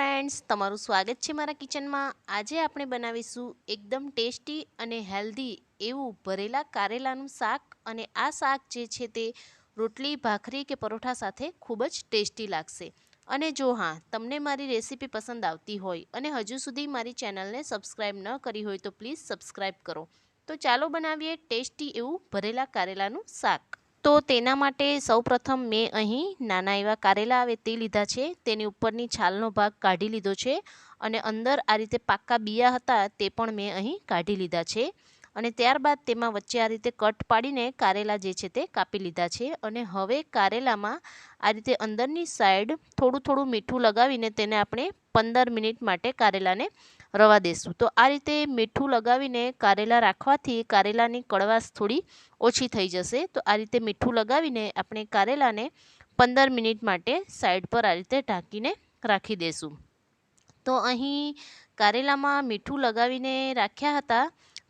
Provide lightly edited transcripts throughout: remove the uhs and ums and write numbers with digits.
Friends, તમારું સ્વાગત છે મારા કિચનમાં। આજે આપણે બનાવીશું એકદમ ટેસ્ટી અને હેલ્ધી એવું ભરેલા કારેલાનું શાક। અને આ શાક જે છે તે રોટલી, ભાખરી કે પરોઠા સાથે ખૂબ જ ટેસ્ટી લાગશે। અને જો હા, તમને મારી રેસીપી પસંદ આવતી હોય અને હજુ સુધી મારી ચેનલને સબસ્ક્રાઈબ ન કરી હોય તો પ્લીઝ સબસ્ક્રાઈબ કરો। તો ચાલો બનાવીએ ટેસ્ટી એવું ભરેલા કારેલાનું શાક। તો તેના માટે સૌપ્રથમ મેં અહીં નાના એવા કારેલા આવે તે લીધા છે। તેની ઉપરની છાલનો ભાગ કાઢી લીધો છે અને અંદર આ રીતે પાકા બિયા હતા તે પણ મેં અહીં કાઢી લીધા છે। અને ત્યારબાદ તેમાં વચ્ચે આ રીતે કટ પાડીને કારેલા જે છે તે કાપી લીધા છે। અને હવે કારેલામાં આ રીતે અંદરની સાઈડ થોડું થોડું મીઠું લગાવીને તેને આપણે 15 મિનિટ માટે કારેલાને રવા દેશું। તો આ રીતે મીઠું લગાવીને કારેલા રાખવાથી કારેલાની કડવાશ થોડી ઓછી થઈ જશે। તો આ રીતે મીઠું લગાવીને આપણે કારેલાને 15 મિનિટ માટે સાઈડ પર આ રીતે ઢાંકીને રાખી દેશું। તો અહીં કારેલામાં મીઠું લગાવીને રાખ્યા હતા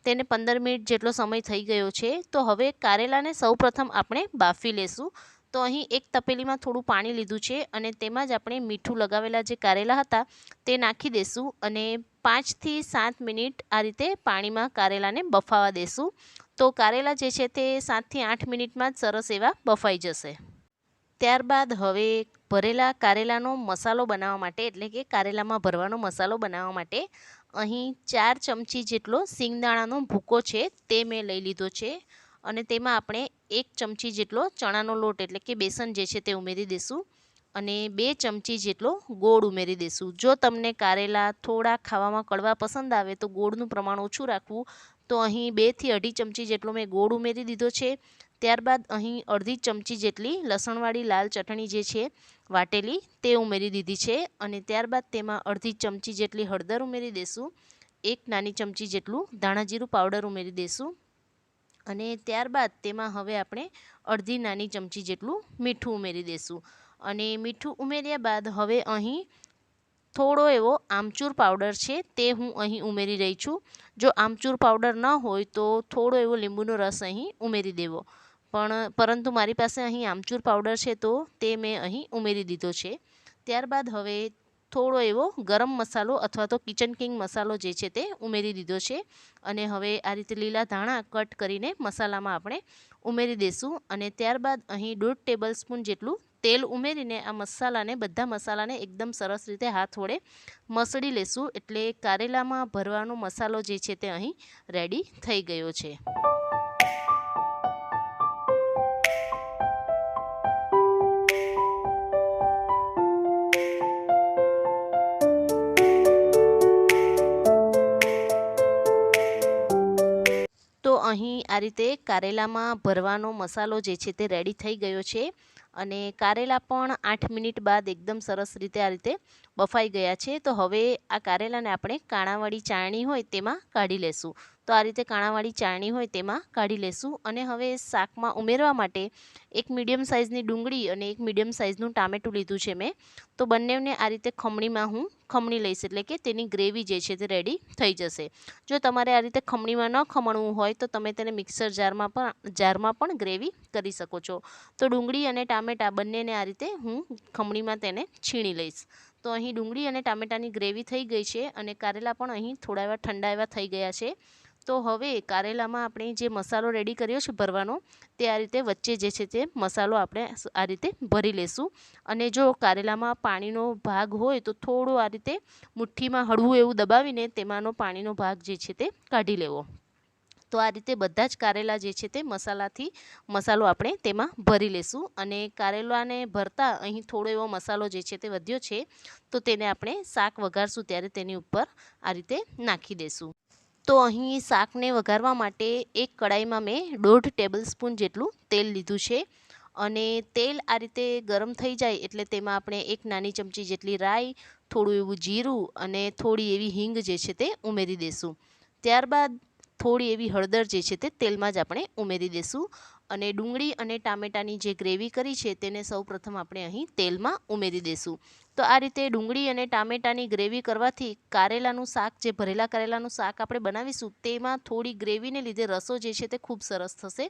તેને 15 મિનિટ જેટલો સમય થઈ ગયો છે। તો હવે કારેલાને સૌપ્રથમ આપણે બાફી લેશું। તો અહીં એક તપેલીમાં થોડું પાણી લીધું છે અને તેમાં જ આપણે મીઠું લગાવેલા જે કારેલા હતા તે નાખી દેશું અને 5 થી 7 મિનિટ આ રીતે પાણીમાં કારેલાને બફાવા દેશું। તો કારેલા જે છે તે 7 થી 8 મિનિટમાં જ સરસ એવા બફાઈ જશે। ત્યારબાદ હવે ભરેલા કારેલાનો મસાલો બનાવવા માટે, એટલે કે કારેલામાં ભરવાનો મસાલો બનાવવા માટે અહીં 4 ચમચી જેટલો સિંગદાણાનો ભૂકો છે તે મેં લઈ લીધો છે। અને તેમાં આપણે 1 ચમચી જેટલો ચણાનો લોટ એટલે કે બેસન જે છે તે ઉમેરી દઈશું અને 2 ચમચી જેટલો ગોળ ઉમેરી દઈશું। જો તમને કારેલા થોડા ખાવામાં કડવા પસંદ આવે તો ગોળનું પ્રમાણ ઓછું રાખવું। તો અહીં 2 થી 2.5 ચમચી જેટલો મેં ગોળ ઉમેરી દીધો છે। ત્યારબાદ અહીં અડધી ચમચી જેટલી લસણવાળી લાલ ચટણી જે છે વાટેલી તે ઉમેરી દીધી છે। અને ત્યારબાદ તેમાં અડધી ચમચી જેટલી હળદર ઉમેરી દઈશું, 1 નાની ચમચી જેટલું ધાણા જીરું પાવડર ઉમેરી દઈશું અને ત્યારબાદ તેમાં હવે આપણે અડધી નાની ચમચી જેટલું મીઠું ઉમેરી દઈશું। અને મીઠું ઉમેર્યા બાદ હવે અહીં થોડો એવો આમચૂર પાવડર છે તે હું અહીં ઉમેરી રહી છું। જો આમચૂર પાવડર ન હોય તો થોડો એવો લીંબુનો રસ અહીં ઉમેરી દેવો, પરંતુ મારી પાસે અહીં આમચૂર પાવડર છે તો તે મેં અહીં ઉમેરી દીધો છે। ત્યારબાદ હવે થોડો એવો ગરમ મસાલો અથવા તો કિચન કિંગ મસાલો જે છે તે ઉમેરી દીધો છે। અને હવે આ રીતે લીલા ધાણા કટ કરીને મસાલામાં આપણે ઉમેરી દઈશું અને ત્યારબાદ અહીં 1.5 ટેબલસ્પૂન જેટલું તેલ ઉમેરીને આ મસાલાને, બધા મસાલાને એકદમ સરસ રીતે હાથ વડે મસળી લેશું। એટલે કારેલામાં ભરવાનો મસાલો જે છે તે અહીં રેડી થઈ ગયો છે। તો અહીં આ રીતે કારેલામાં ભરવાનો મસાલો જે છે તે રેડી થઈ ગયો છે અને કારેલા પણ 8 મિનિટ બાદ એકદમ સરસ રીતે આ રીતે બફાઈ ગયા છે। તો હવે આ કારેલાને આપણે કાણાવાળી ચાળણી હોય તેમાં કાઢી લેશું। તો આ રીતે કાણાવાળી ચાળણી હોય તેમાં કાઢી લેશું અને હવે શાકમાં ઉમેરવા માટે એક મીડિયમ સાઇઝની ડુંગળી અને એક મીડિયમ સાઇઝનું ટામેટું લીધું છે મેં। તો બંનેને આ રીતે ખમણીમાં હું ખમણી લઈશ, એટલે કે તેની ગ્રેવી જે છે તે રેડી થઈ જશે। જો તમારે આ રીતે ખમણીમાં ન ખમણવું હોય તો તમે તેને મિક્સર જારમાં પણ ગ્રેવી કરી શકો છો। તો ડુંગળી અને ટામેટાં બંનેને આ રીતે હું ખમણીમાં તેને છીણી લઈશ। તો અહીં ડુંગળી અને ટામેટાની ગ્રેવી થઈ ગઈ છે અને કારેલા પણ અહીં થોડા એવા ઠંડા એવા થઈ ગયા છે। તો હવે કારેલામાં આપણે જે મસાલો રેડી કર્યો છે ભરવાનો તે આ રીતે વચ્ચે જે છે તે મસાલો આપણે આ રીતે ભરી લેશું। અને જો કારેલામાં પાણીનો ભાગ હોય તો થોડું આ રીતે મુઠ્ઠીમાં હળવું એવું દબાવીને તેમાંનો પાણીનો ભાગ જે છે તે કાઢી લેવો। તો આ રીતે બધા જ કારેલા જે છે તે મસાલો આપણે તેમાં ભરી લેશું અને કારેલાને ભરતા અહીં થોડો એવો મસાલો જે છે તે વધ્યો છે તો તેને આપણે શાક વઘારશું ત્યારે તેની ઉપર આ રીતે નાખી દેશું। તો અહીં શાકને વઘારવા માટે એક કડાઈમાં મેં 1.5 ટેબલસ્પૂન જેટલું તેલ લીધું છે અને તેલ આ રીતે ગરમ થઈ જાય એટલે તેમાં આપણે 1 નાની ચમચી જેટલી રાઈ, થોડું એવું જીરું અને થોડી એવી હિંગ જે છે તે ઉમેરી દઈશું। ત્યારબાદ થોડી એવી હળદર જે છે તે તેલમાં જ આપણે ઉમેરી દઈશું અને ડુંગળી અને ટામેટાની જે ગ્રેવી કરી છે તેને સૌપ્રથમ આપણે અહીં તેલમાં ઉમેરી દઈશું। તો આ રીતે ડુંગળી અને ટામેટાની ગ્રેવી કરવાથી કારેલાનું શાક, જે ભરેલા કારેલાનું શાક આપણે બનાવીશું, તેમાં થોડી ગ્રેવીને લીધે રસો જે છે તે ખૂબ સરસ થશે.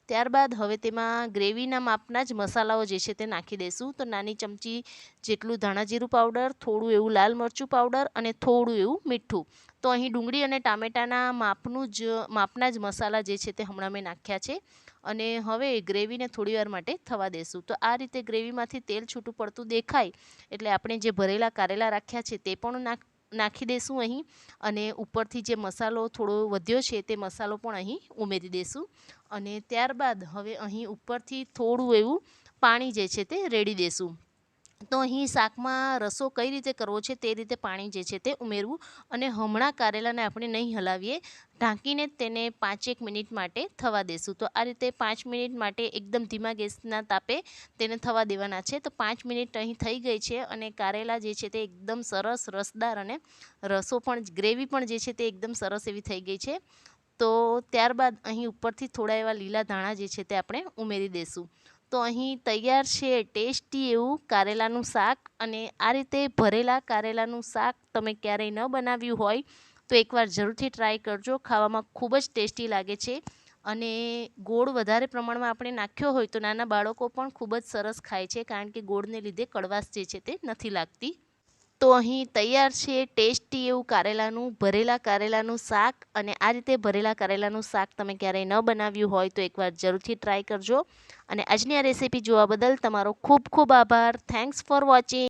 ત્યારબાદ હવે તેમાં ગ્રેવીના માપના જ મસાલાઓ જે છે તે નાખી દઈશું. તો નાની ચમચી જેટલું ધાણા જીરું પાવડર, થોડું એવું લાલ મરચું પાવડર અને થોડું એવું મીઠું. તો અહીં ડુંગળી અને ટામેટાના માપના જ મસાલા જે છે તે હમણાં મેં નાખ્યા છે. અને હવે ગ્રેવીને થોડીવાર માટે થવા દેશું. તો આ રીતે ગ્રેવીમાંથી તેલ છૂટું પડતું દેખાય એટલે આપણે જે ભરેલા કારેલા રાખ્યા છે તે પણ નાખી દઈશું અહીં. અને ઉપરથી જે મસાલો થોડો વધ્યો છે તે મસાલો પણ અહીં ઉમેરી દઈશું. અને ત્યારબાદ હવે અહીં ઉપરથી થોડું એવું પાણી જે છે તે રેડી દઈશું. તો અહીં શાકમાં રસો કઈ રીતે કરવો છે તે રીતે પાણી જે છે તે ઉમેરવું. અને હમણાં કારેલાને આપણે નહીં હલાવીએ, ઢાંકીને તેને 5-1 મિનિટ માટે થવા દેશું. તો આ રીતે 5 મિનિટ માટે એકદમ ધીમા ગેસના તાપે તેને થવા દેવાના છે. તો 5 મિનિટ અહીં થઈ ગઈ છે અને કારેલા જે છે તે એકદમ સરસ રસદાર અને રસો પણ, ગ્રેવી પણ જે છે તે એકદમ સરસ એવી થઈ ગઈ છે. તો ત્યારબાદ અહીં ઉપરથી થોડા એવા લીલા ધાણા જે છે તે આપણે ઉમેરી દઈશું. તો અહીં તૈયાર છે ટેસ્ટી એવું કારેલાનું શાક. અને આ રીતે ભરેલા કારેલાનું શાક તમે ક્યારેય ન બનાવ્યું હોય તો એકવાર જરૂરથી ટ્રાય કરજો. ખાવામાં ખૂબ જ ટેસ્ટી લાગે છે. અને ગોળ વધારે પ્રમાણમાં આપણે નાખ્યો હોય તો નાના બાળકો પણ ખૂબ જ સરસ ખાય છે, કારણ કે ગોળને લીધે કડવાશ જે છે તે નથી લાગતી. તો અહીં તૈયાર છે ટેસ્ટી એવું ભરેલા કારેલાનું શાક. અને આ રીતે ભરેલા કારેલાનું શાક તમે ક્યારેય ન બનાવ્યું હોય તો એકવાર જરૂરથી ટ્રાય કરજો. અને આજની આ રેસીપી જોવા બદલ તમારો ખૂબ ખૂબ આભાર. Thanks for watching.